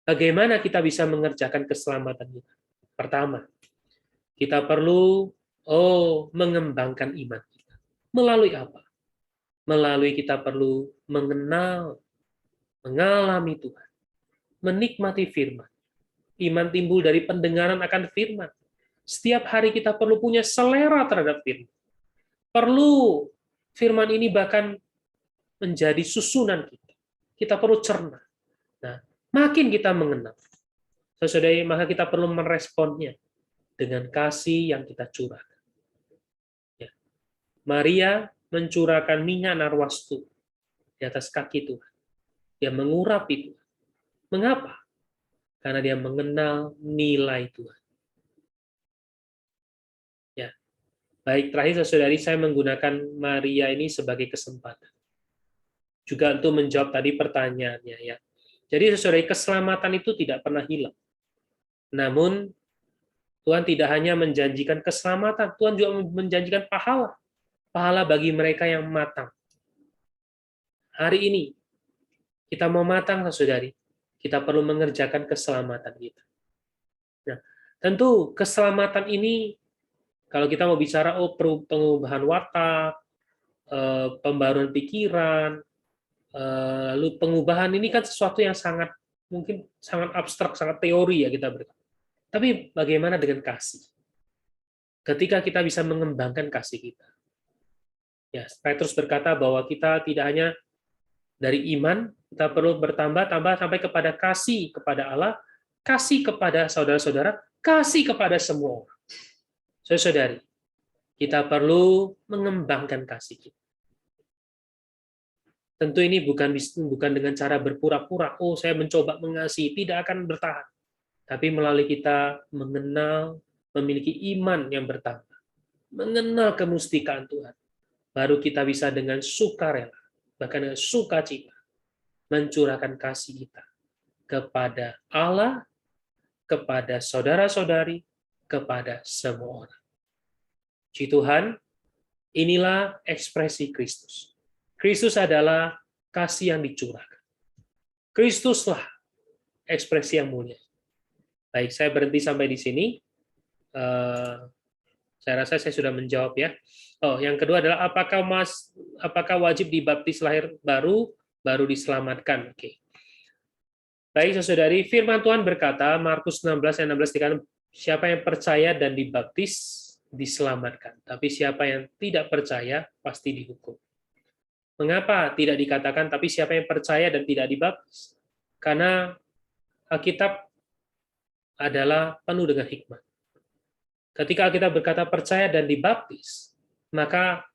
bagaimana kita bisa mengerjakan keselamatan kita? Pertama, kita perlu mengembangkan iman kita. Melalui apa? melalui kita perlu mengenal, mengalami Tuhan, menikmati firman. Iman timbul dari pendengaran akan firman. Setiap hari kita perlu punya selera terhadap firman. Perlu firman ini bahkan menjadi susunan kita. Kita perlu cerna. Nah, makin kita mengenal, saudara, maka kita perlu meresponnya dengan kasih yang kita curahkan. Ya. Maria mencurahkan minyak narwastu di atas kaki Tuhan. Dia mengurapi Tuhan. Mengapa? Karena dia mengenal nilai Tuhan. Ya. Baik, terakhir saudari, saya menggunakan Maria ini sebagai kesempatan. Juga untuk menjawab tadi pertanyaannya. Ya. Jadi saudari, keselamatan itu tidak pernah hilang. Namun, Tuhan tidak hanya menjanjikan keselamatan, Tuhan juga menjanjikan pahala. Pahala bagi mereka yang matang. Hari ini, kita mau matang, saudari, kita perlu mengerjakan keselamatan kita. Nah, tentu keselamatan ini, kalau kita mau bicara pengubahan watak, pembaruan pikiran, lalu pengubahan ini kan sesuatu yang mungkin sangat abstrak, sangat teori ya kita berkata. Tapi bagaimana dengan kasih? Ketika kita bisa mengembangkan kasih kita. Ya, Petrus berkata bahwa kita tidak hanya dari iman, kita perlu bertambah-tambah sampai kepada kasih kepada Allah, kasih kepada saudara-saudara, kasih kepada semua orang. Saudari, kita perlu mengembangkan kasih kita. Tentu ini bukan dengan cara berpura-pura, oh saya mencoba mengasihi, tidak akan bertahan. Tapi melalui kita mengenal, memiliki iman yang bertambah, mengenal kemustikaan Tuhan, baru kita bisa dengan sukarela, bahkan dengan sukacita, mencurahkan kasih kita kepada Allah, kepada saudara-saudari, kepada semua orang. Puji Tuhan, inilah ekspresi Kristus. Kristus adalah kasih yang dicurahkan. Kristuslah ekspresi yang mulia. Baik, saya berhenti sampai di sini. Saya rasa saya sudah menjawab ya. Oh, yang kedua adalah apakah wajib dibaptis lahir baru diselamatkan? Oke. Baik, saudari, firman Tuhan berkata, Markus 16 ayat 16 dikatakan, siapa yang percaya dan dibaptis diselamatkan, tapi siapa yang tidak percaya pasti dihukum. Mengapa tidak dikatakan tapi siapa yang percaya dan tidak dibaptis? Karena Alkitab adalah penuh dengan hikmat. Ketika Alkitab berkata percaya dan dibaptis, maka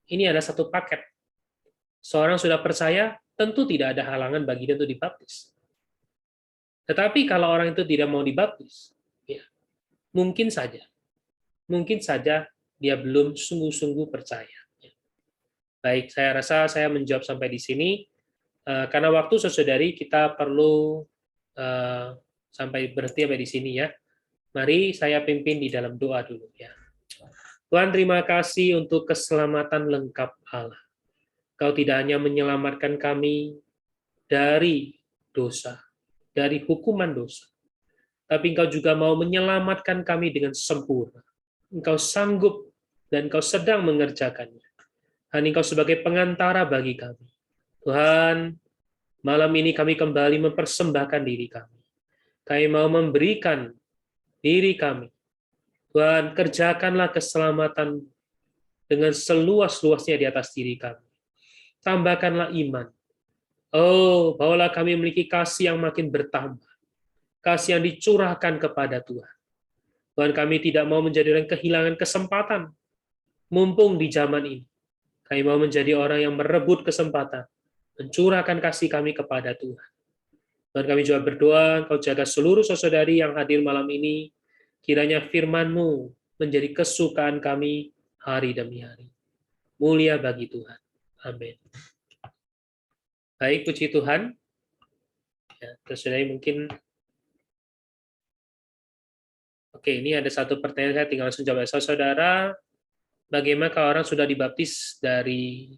ini ada satu paket. Seorang sudah percaya, tentu tidak ada halangan bagi dia untuk dibaptis. Tetapi kalau orang itu tidak mau dibaptis, ya, mungkin saja dia belum sungguh-sungguh percaya. Baik, saya rasa saya menjawab sampai di sini. Karena waktu, saudari, kita perlu sampai berhenti sampai di sini ya. Mari saya pimpin di dalam doa dulu ya. Tuhan, terima kasih untuk keselamatan lengkap Allah. Kau tidak hanya menyelamatkan kami dari dosa, dari hukuman dosa, tapi Engkau juga mau menyelamatkan kami dengan sempurna. Engkau sanggup dan Engkau sedang mengerjakannya. Hanya Engkau sebagai pengantara bagi kami. Tuhan, malam ini kami kembali mempersembahkan diri kami. Kami mau memberikan diri kami. Tuhan, kerjakanlah keselamatan dengan seluas-luasnya di atas diri kami. Tambahkanlah iman. Oh, bawalah kami memiliki kasih yang makin bertambah. Kasih yang dicurahkan kepada Tuhan. Tuhan, kami tidak mau menjadi orang yang kehilangan kesempatan. Mumpung di zaman ini. Kami mau menjadi orang yang merebut kesempatan, mencurahkan kasih kami kepada Tuhan. Dan kami juga berdoa, Kau jaga seluruh saudari yang hadir malam ini, kiranya firman-Mu menjadi kesukaan kami hari demi hari. Mulia bagi Tuhan. Amin. Baik, puji Tuhan. Ya, saudari mungkin, oke, ini ada satu pertanyaan, saya tinggal langsung jawab. Saudara, bagaimana kalau orang sudah dibaptis dari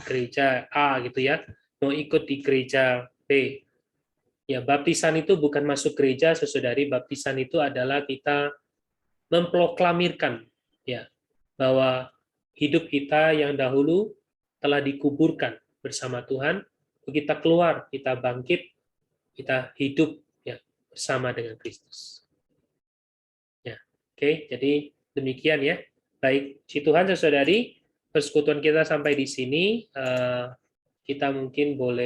gereja A gitu ya, mau ikut di gereja B? Ya, baptisan itu bukan masuk gereja, saudari. Baptisan itu adalah kita memproklamirkan ya bahwa hidup kita yang dahulu telah dikuburkan bersama Tuhan, kita keluar, kita bangkit, kita hidup ya bersama dengan Kristus. Ya, oke, jadi demikian ya. Baik, puji Tuhan saudari, persekutuan kita sampai di sini. Kita mungkin boleh